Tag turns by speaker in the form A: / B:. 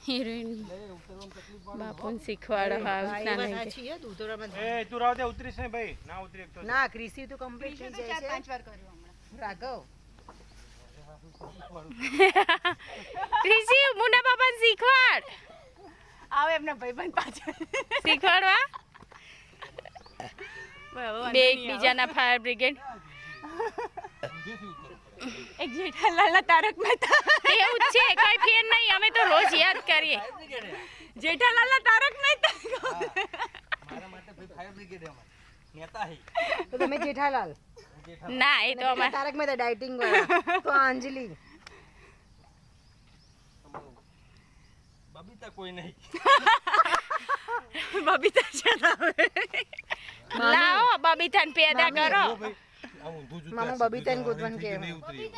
A: heroine બાપુને શીખવાડો હા
B: એ વાત સાચી હે દૂધોરામાં
C: એ તું રાવ દે ઉતરીશ ને ભાઈ ના ઉતરી એક તો
B: ના ક્રિસી તો કમ્પ્લીટ થઈ જાય છે
D: 4-5 વાર કર્યું હમણાં
B: રાઘવ
A: ક્રિસી મુના બાપાને શીખવાડ
D: આવે એમના ભાઈબંધ પાછળ
A: શીખવાડવા બે એકબીજાના ફાયર બ્રિગેડ
D: એક જેઠાલાલના તારક મહેતા
A: એવું જ છે કઈ ફેર નહીં અમે તો રોજ યાદ કરીએ
D: જેઠાલાલના તારક મહેતા
E: મારા માટે ભાઈ ફાયર બ્રિગેડ અમાર નેતા હે
B: તો તમે જેઠાલાલ
A: ના એ તો અમારે
B: તારક મહેતા ડાયટિંગ વાળા તો અંજલિ
E: બબીતા કોઈ નહીં
D: બબીતા છે
A: લાવો બબીતાને પેદા કરો
B: મામા બબીતાને ગોતવાનું કહેવાય
E: નહીં ઉતરી